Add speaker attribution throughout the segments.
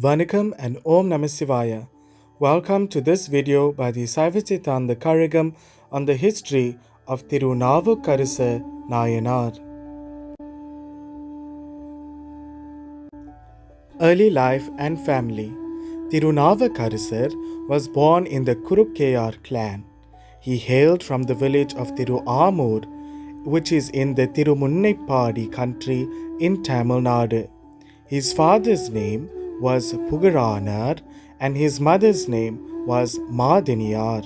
Speaker 1: Vannakkam and Ohm Namasivaaya. Welcome to this video by the Saiva Saint Thirunaavukkarasar on the history of Thirunaavukkarasa Naayanaar. Early life and family. Thirunaavukkarasar was born in the Kurukkayar clan. He hailed from the village of Thiruamur, which is in the Thirumunnaipadi country in Tamil Nadu. His father's name was Pugaranar and his mother's name was Madiniyar.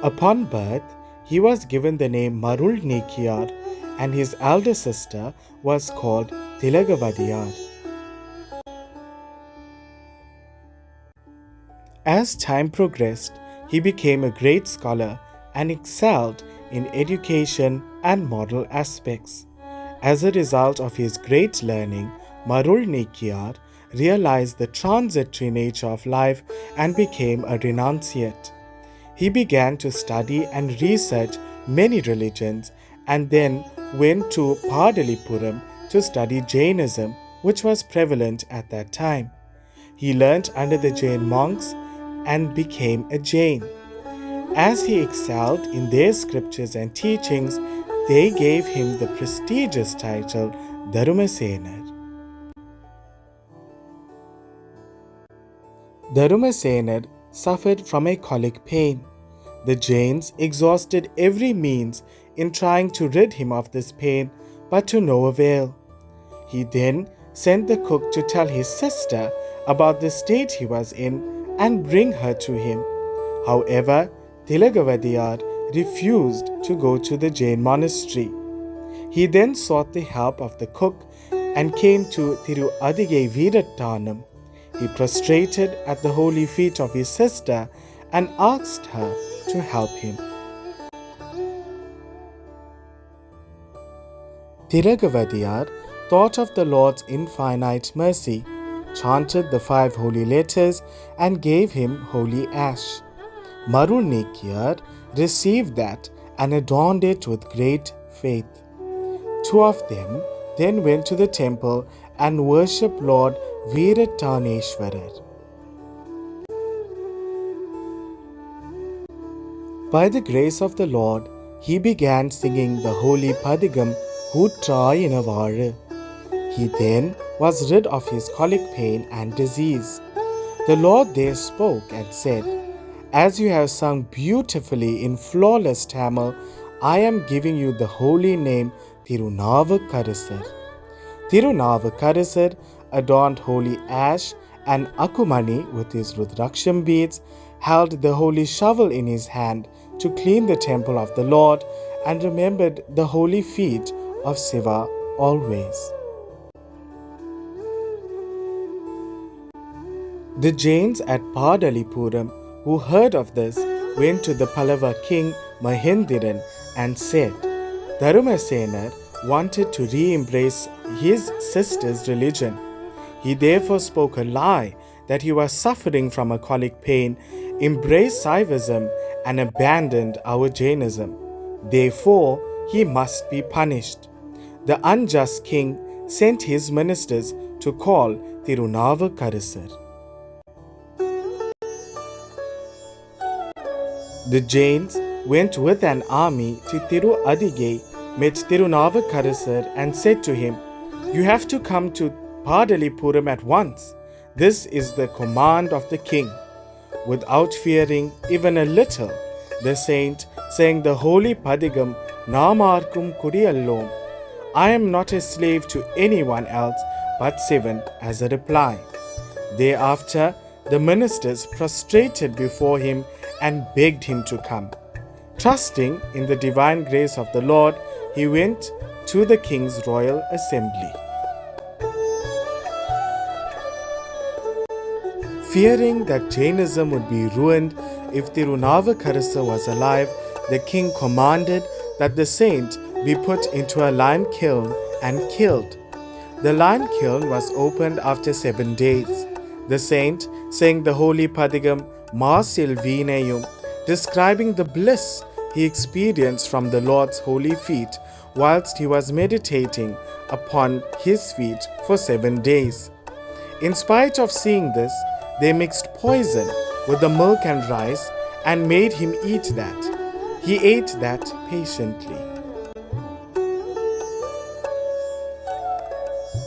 Speaker 1: Upon birth, he was given the name Marul Nikiyar and his elder sister was called Tilagavadiyar. As time progressed, he became a great scholar and excelled in education and moral aspects. As a result of his great learning, Marul Nikiyar realized the transitory nature of life and became a renunciate. He began to study and research many religions and then went to Padalipuram to study Jainism, which was prevalent at that time. He learnt under the Jain monks and became a Jain. As he excelled in their scriptures and teachings, they gave him the prestigious title Dharumasenar. Dharumasenar suffered from a colic pain. The Jains exhausted every means in trying to rid him of this pain, but to no avail. He then sent the cook to tell his sister about the state he was in and bring her to him. However, Tilagavadiyar refused to go to the Jain monastery. He then sought the help of the cook and came to Thiruadigai Veerattanam. He prostrated at the holy feet of his sister and asked her to help him. Tilagavadiyar thought of the Lord's infinite mercy, chanted the 5 holy letters and gave him holy ash. Marul Nikiyar received that and adorned it with great faith. 2 of them then went to the temple and worshipped Lord Veerattaneshwarar. By the grace of the Lord, he began singing the holy Padigam Hootrayinavara. He then was rid of his colic pain and disease. The Lord there spoke and said, "As you have sung beautifully in flawless Tamil, I am giving you the holy name Thirunaavukkarasar." Thirunaavukkarasar adorned holy ash and Akumani with his Rudraksham beads, held the holy shovel in his hand to clean the temple of the Lord, and remembered the holy feet of Siva always. The Jains at Padalipuram, who heard of this, went to the Pallava king Mahendiran and said, Dharumasenar wanted to re-embrace his sister's religion. He therefore spoke a lie that he was suffering from a colic pain, embraced Saivism and abandoned our Jainism. Therefore, he must be punished. The unjust king sent his ministers to call Thirunaavukkarasar. The Jains went with an army to Thiruadigai, met Thirunaavukkarasar and said to him, "You have to come to Padalipuram at once. This is the command of the king." Without fearing even a little, the saint sang the holy Padigam Namarkum Kudiyallom, "I am not a slave to anyone else but Sivan," as a reply. Thereafter, the ministers prostrated before him and begged him to come. Trusting in the divine grace of the Lord, he went to the king's royal assembly. Fearing that Jainism would be ruined if Thirunaavukkarasa was alive, the king commanded that the saint be put into a lime kiln and killed. The lime kiln was opened after 7 days. The saint sang the holy Padigam Masil Vinayum, describing the bliss he experienced from the Lord's holy feet, whilst he was meditating upon his feet for 7 days. In spite of seeing this, they mixed poison with the milk and rice and made him eat that. He ate that patiently.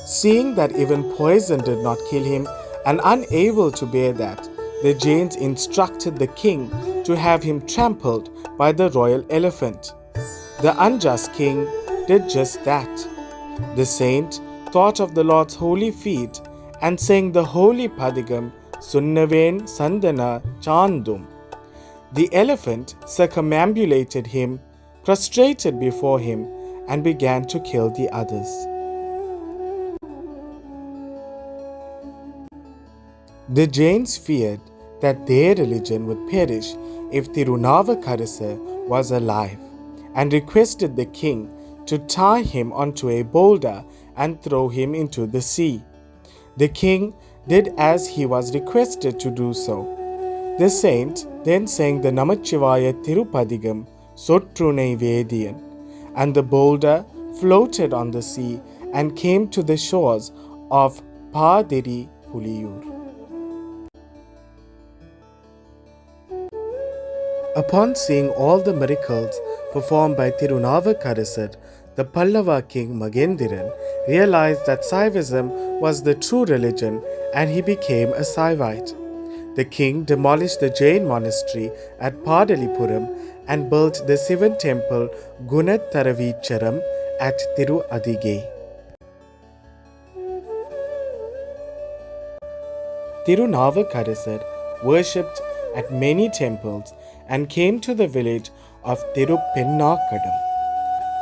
Speaker 1: Seeing that even poison did not kill him, and unable to bear that, the Jains instructed the king to have him trampled by the royal elephant. The unjust king did just that. The saint thought of the Lord's holy feet and sang the holy padigam Sunnaven Sandana Chandum. The elephant circumambulated him, prostrated before him, and began to kill the others. The Jains feared that their religion would perish if Thirunaavukkarasa was alive, and requested the king to tie him onto a boulder and throw him into the sea. The king did as he was requested to do so. The saint then sang the Namasivaaya Thirupadigam Sotrunai Vediyan, and the boulder floated on the sea and came to the shores of Padiri Puliyur. Upon seeing all the miracles performed by Thirunaavukkarasar, the Pallava king Magendiran realized that Saivism was the true religion, and he became a Saivite. The king demolished the Jain monastery at Padalipuram and built the Sivan temple Gunatharavicharam at Thiruadige. Thirunaavukkarasar worshipped at many temples and came to the village of Thirupennakkadam.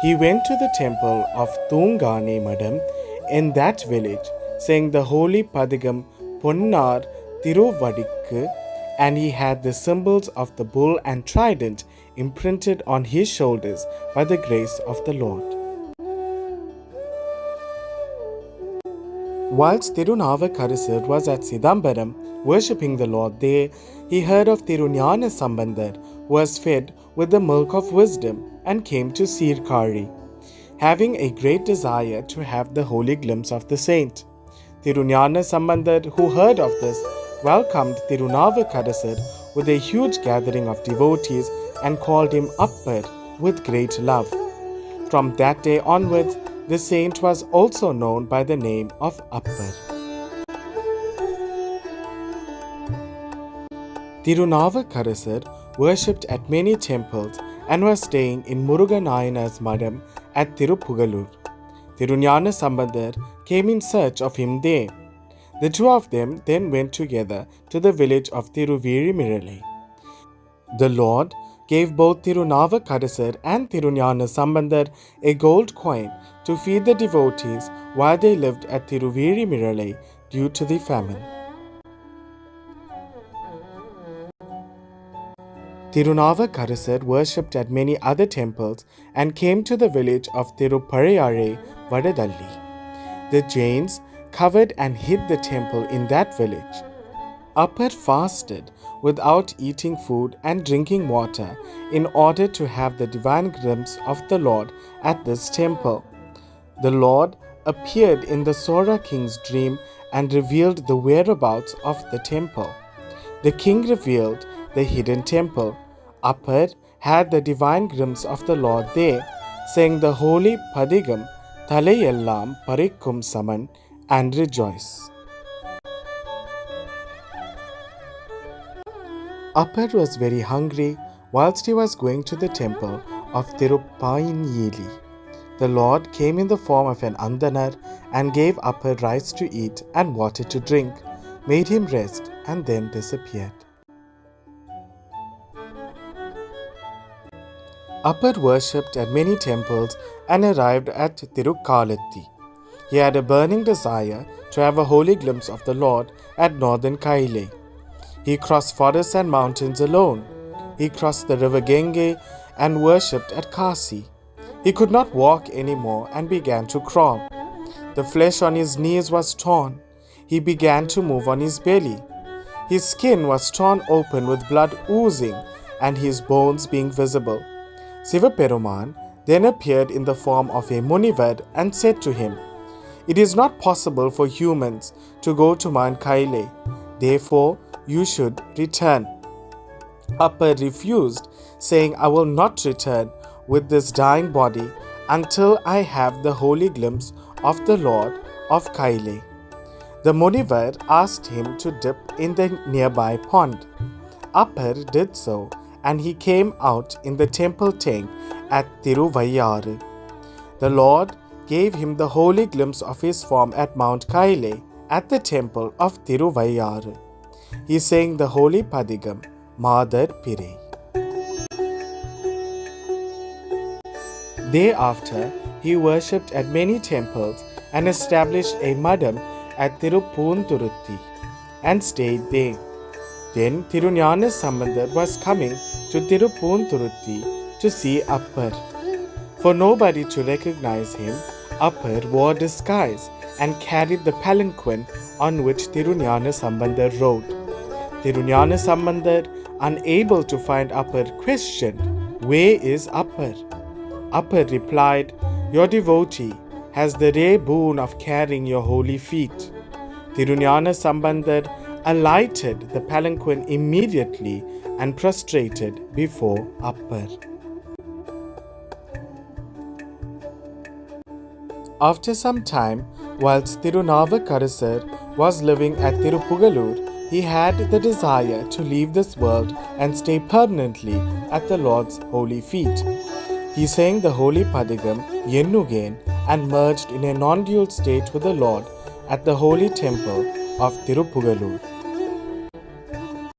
Speaker 1: He went to the temple of Thungane Madam in that village, saying the holy Padigam Ponnar Thiruvadikku, and he had the symbols of the bull and trident imprinted on his shoulders by the grace of the Lord. Whilst Thirunaavukkarasar was at Sidambaram worshipping the Lord there, he heard of Thiruñana Sambandar, who was fed with the milk of wisdom, and came to Sirkari, having a great desire to have the holy glimpse of the saint. Thiruñana Sambandar, who heard of this, welcomed Thirunaavukkarasar with a huge gathering of devotees and called him Appar with great love. From that day onwards, the saint was also known by the name of Appar. Thirunaavukkarasar worshipped at many temples and was staying in Muruga Naayanaar's Madam at Thirupugalur. Thiruñana Sambandar came in search of him there. The two of them then went together to the village of Thiruvirimirazhai. The Lord gave both Thirunaavukkarasar and Thiruñana Sambandar a gold coin to feed the devotees while they lived at Thiruvirimirazhai due to the famine. Thirunaavukkarasar worshipped at many other temples and came to the village of Thirupariyare Vadadalli. The Jains covered and hid the temple in that village. Appar fasted without eating food and drinking water in order to have the divine glimpse of the Lord at this temple. The Lord appeared in the Sora king's dream and revealed the whereabouts of the temple. The king revealed the hidden temple. Appar had the divine glimpse of the Lord there, saying the holy Padigam Thalayellam Parikkum Saman, and rejoice. Appar was very hungry whilst he was going to the temple of Tiruppayinyili. The Lord came in the form of an Andanar and gave Appar rice to eat and water to drink, made him rest, and then disappeared. Appar worshipped at many temples and arrived at Tirukkalatti. He had a burning desire to have a holy glimpse of the Lord at northern Kaile. He crossed forests and mountains alone. He crossed the river Genge and worshipped at Kasi. He could not walk anymore and began to crawl. The flesh on his knees was torn. He began to move on his belly. His skin was torn open with blood oozing and his bones being visible. Sivaperuman then appeared in the form of a Munivar and said to him, "It is not possible for humans to go to Mount Kaile. Therefore, you should return." Appar refused, saying, "I will not return with this dying body until I have the holy glimpse of the Lord of Kaile." The Munivar asked him to dip in the nearby pond. Appar did so, and he came out in the temple tank at Thiruvaiyar. The Lord gave him the holy glimpse of his form at Mount Kaile at the temple of Thiruvaiyar. He sang the holy Padigam, Madar Pirai. Thereafter, he worshipped at many temples and established a madam at Thirupunturuthi and stayed there. Then Thiruñāna Sambandar was coming to Thirupunturuthi to see Appar. For nobody to recognize him, Appar wore disguise and carried the palanquin on which Thiruñāna Sambandar rode. Thiruñāna Sambandar, unable to find Appar, questioned, "Where is Appar?" Appar replied, "Your devotee has the rare boon of carrying your holy feet." Thiruñāna Sambandar alighted the palanquin immediately and prostrated before Appar. After some time, whilst Thirunaavukkarasar was living at Tirupugalur, he had the desire to leave this world and stay permanently at the Lord's holy feet. He sang the holy Padigam, Yennugain, and merged in a non-dual state with the Lord at the holy temple of Tirupugalur.